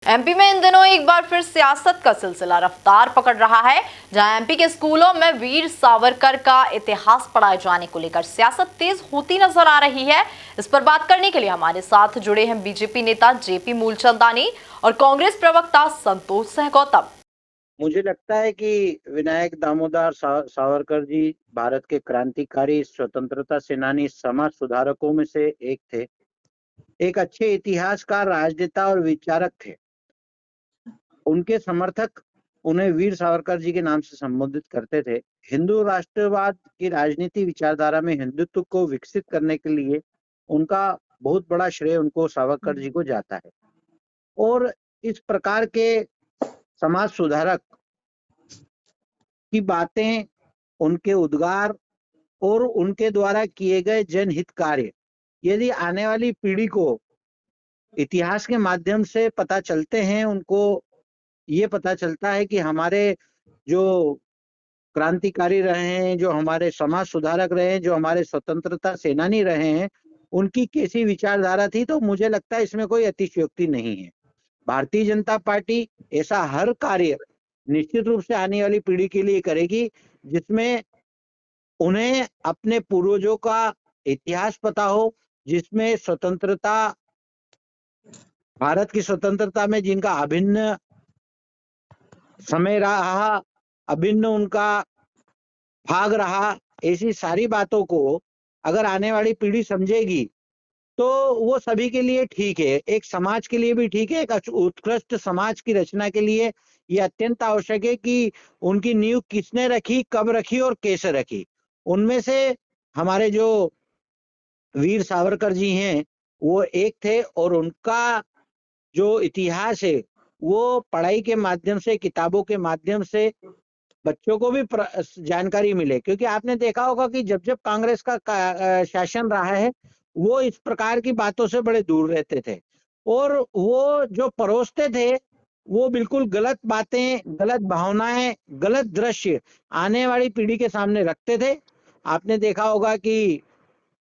MP में इन दिनों एक बार फिर सियासत का सिलसिला रफ्तार पकड़ रहा है, जहां एमपी के स्कूलों में वीर सावरकर का इतिहास पढ़ाए जाने को लेकर सियासत तेज होती नजर आ रही है। इस पर बात करने के लिए हमारे साथ जुड़े हैं बीजेपी नेता जेपी मूलचंदानी और कांग्रेस प्रवक्ता संतोष गौतम। मुझे लगता है कि विनायक दामोदर सावरकर जी भारत के क्रांतिकारी, स्वतंत्रता सेनानी, समाज सुधारकों में से एक थे। एक अच्छे इतिहासकार, राजनेता और विचारक थे। उनके समर्थक उन्हें वीर सावरकर जी के नाम से संबोधित करते थे। हिंदू राष्ट्रवाद की राजनीति विचारधारा में हिंदुत्व को विकसित करने के लिए उनका बहुत बड़ा श्रेय उनको सावरकर जी को जाता है। और इस प्रकार के समाज सुधारक की बातें, उनके उद्गार और उनके द्वारा किए गए जनहित कार्य यदि आने वाली पीढ़ी को इतिहास के माध्यम से पता चलते हैं, उनको ये पता चलता है कि हमारे जो क्रांतिकारी रहे हैं, जो हमारे समाज सुधारक रहे हैं, जो हमारे स्वतंत्रता सेनानी रहे हैं, उनकी कैसी विचारधारा थी, तो मुझे लगता है इसमें कोई अतिशयोक्ति नहीं है। भारतीय जनता पार्टी ऐसा हर कार्य निश्चित रूप से आने वाली पीढ़ी के लिए करेगी जिसमें उन्हें अपने पूर्वजों का इतिहास पता हो, जिसमें स्वतंत्रता, भारत की स्वतंत्रता में जिनका अभिन्न समय रहा, अभिन्न उनका भाग रहा, ऐसी सारी बातों को अगर आने वाली पीढ़ी समझेगी तो वो सभी के लिए ठीक है। एक समाज के लिए भी ठीक है। एक उत्कृष्ट समाज की रचना के लिए ये अत्यंत आवश्यक है कि उनकी नींव किसने रखी, कब रखी और कैसे रखी। उनमें से हमारे जो वीर सावरकर जी हैं वो एक थे, और उनका जो इतिहास है वो पढ़ाई के माध्यम से, किताबों के माध्यम से बच्चों को भी जानकारी मिले। क्योंकि आपने देखा होगा कि जब जब कांग्रेस का शासन रहा है, वो इस प्रकार की बातों से बड़े दूर रहते थे, और वो जो परोसते थे वो बिल्कुल गलत बातें, गलत भावनाएं, गलत दृश्य आने वाली पीढ़ी के सामने रखते थे। आपने देखा होगा कि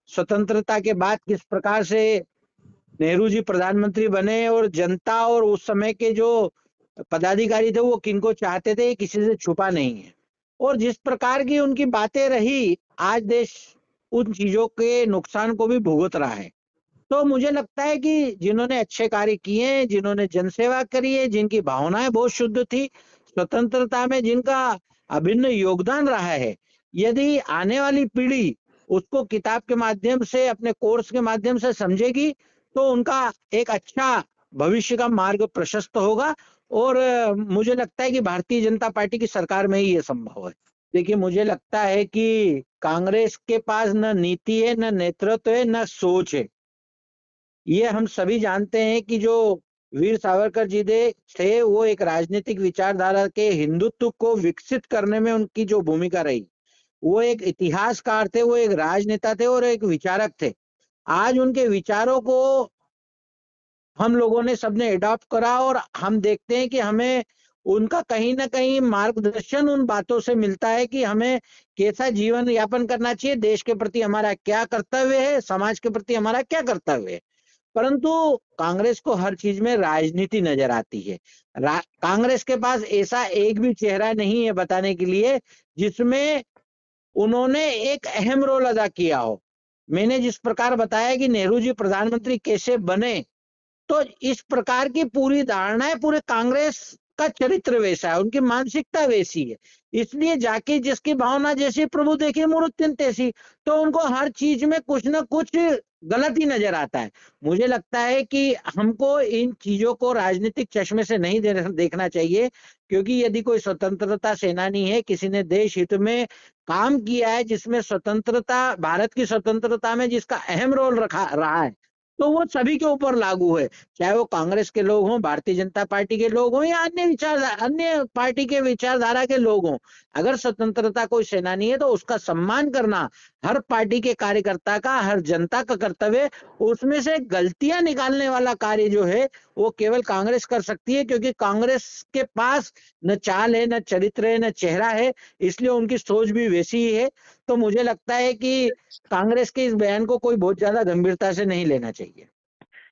स्वतंत्रता के बाद किस प्रकार से नेहरू जी प्रधानमंत्री बने, और जनता और उस समय के जो पदाधिकारी थे वो किनको चाहते थे, किसी से छुपा नहीं है। और जिस प्रकार की उनकी बातें रही, आज देश उन चीजों के नुकसान को भी भुगत रहा है। तो मुझे लगता है कि जिन्होंने अच्छे कार्य किए, जिन्होंने जनसेवा करी है, जिनकी भावनाएं बहुत शुद्ध थी, स्वतंत्रता में जिनका अभिन्न योगदान रहा है, यदि आने वाली पीढ़ी उसको किताब के माध्यम से, अपने कोर्स के माध्यम से समझेगी, तो उनका एक अच्छा भविष्य का मार्ग प्रशस्त होगा। और मुझे लगता है कि भारतीय जनता पार्टी की सरकार में ही ये संभव है। देखिए, मुझे लगता है कि कांग्रेस के पास न नीति है, न नेतृत्व है, न सोच है। ये हम सभी जानते हैं कि जो वीर सावरकर जी थे वो एक राजनीतिक विचारधारा के हिंदुत्व को विकसित करने में उनकी जो भूमिका रही, वो एक इतिहासकार थे, वो एक राजनेता थे और एक विचारक थे। आज उनके विचारों को हम लोगों ने सबने अडॉप्ट करा, और हम देखते हैं कि हमें उनका कहीं ना कहीं मार्गदर्शन उन बातों से मिलता है कि हमें कैसा जीवन यापन करना चाहिए, देश के प्रति हमारा क्या कर्तव्य है, समाज के प्रति हमारा क्या कर्तव्य है। परंतु कांग्रेस को हर चीज में राजनीति नजर आती है। कांग्रेस के पास ऐसा एक भी चेहरा नहीं है बताने के लिए जिसमें उन्होंने एक अहम रोल अदा किया हो। मैंने जिस प्रकार बताया कि नेहरू जी प्रधानमंत्री कैसे बने, तो इस प्रकार की पूरी धारणा है, पूरे कांग्रेस का चरित्र वैसा है, उनकी मानसिकता वैसी है। इसलिए जाके जिसकी भावना जैसी, प्रभु देखे मूर्ति तैसी, तो उनको हर चीज में कुछ ना कुछ गलत ही नजर आता है। मुझे लगता है कि हमको इन चीजों को राजनीतिक चश्मे से नहीं देखना चाहिए, क्योंकि यदि कोई स्वतंत्रता सेनानी है, किसी ने देश हित में काम किया है, जिसमें स्वतंत्रता, भारत की स्वतंत्रता में जिसका अहम रोल रहा है, तो वो सभी के ऊपर लागू है। चाहे वो कांग्रेस के लोग हों, भारतीय जनता पार्टी के लोग हों, या अन्य पार्टी के विचारधारा के लोग हों। अगर स्वतंत्रता कोई सेनानी है तो उसका सम्मान करना हर पार्टी के कार्यकर्ता का, हर जनता का कर्तव्य है। उसमें से गलतियां निकालने वाला कार्य जो है वो केवल कांग्रेस कर सकती है, क्योंकि कांग्रेस के पास न चाल है, न चरित्र है, न चेहरा है, इसलिए उनकी सोच भी वैसी ही है। तो मुझे लगता है कि कांग्रेस के इस बयान को कोई बहुत ज्यादा गंभीरता से नहीं लेना चाहिए।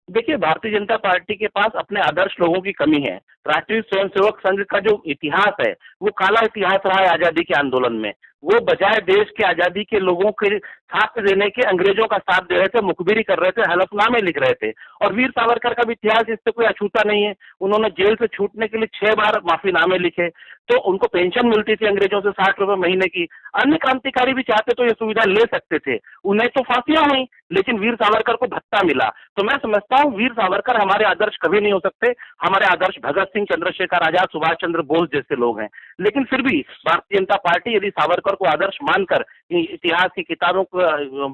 देखिए, भारतीय जनता पार्टी के पास अपने आदर्श लोगों की कमी है। राष्ट्रीय स्वयंसेवक संघ का जो इतिहास है, वो काला इतिहास रहा है आजादी के आंदोलन में। वो बजाय देश की आजादी के लोगों के साथ देने के अंग्रेजों का साथ दे रहे थे, मुखबिरी कर रहे थे, हलफनामे लिख रहे थे। और वीर सावरकर का भी इतिहास इससे कोई अछूता नहीं है। उन्होंने जेल से छूटने के लिए 6 बार माफीनामे लिखे, तो उनको पेंशन मिलती थी अंग्रेजों से 60 रुपए महीने की। अन्य क्रांतिकारी भी चाहते तो ये सुविधा ले सकते थे। उन्हें तो फांसियां हुई, लेकिन वीर सावरकर को भत्ता मिला। तो मैं समझता हूँ वीर सावरकर हमारे आदर्श कभी नहीं हो सकते। हमारे आदर्श भगत सिंह, चंद्रशेखर आजाद, सुभाष चंद्र बोस जैसे लोग हैं। लेकिन फिर भी भारतीय जनता पार्टी यदि सावरकर को आदर्श मानकर इतिहास की किताबों को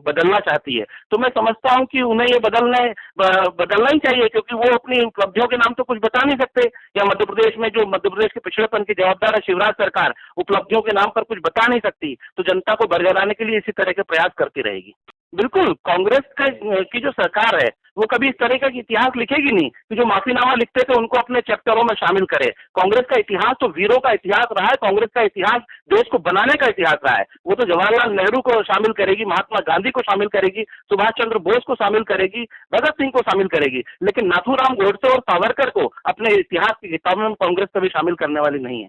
बदलना चाहती है, तो मैं समझता हूँ कि उन्हें ये बदलना ही चाहिए, क्योंकि वो अपनी उपलब्धियों के नाम तो कुछ बता नहीं सकते। या मध्य प्रदेश में जो मध्य प्रदेश के पिछड़ेपन की जवाबदार है शिवराज सरकार, उपलब्धियों के नाम पर कुछ बता नहीं सकती, तो जनता को बरगलाने के लिए इसी तरह के प्रयास करती रहेगी। बिल्कुल, कांग्रेस की जो सरकार है, वो कभी इस तरह का इतिहास लिखेगी नहीं कि जो माफीनामा लिखते थे उनको अपने चैप्टरों में शामिल करे। कांग्रेस का इतिहास तो वीरों का इतिहास रहा है। कांग्रेस का इतिहास देश को बनाने का इतिहास रहा है। वो तो जवाहरलाल नेहरू को शामिल करेगी, महात्मा गांधी को शामिल करेगी, सुभाष चंद्र बोस को शामिल करेगी, भगत सिंह को शामिल करेगी, लेकिन नाथूराम गोडसे और सावरकर को अपने इतिहास की किताबों में कांग्रेस कभी शामिल करने वाली नहीं है।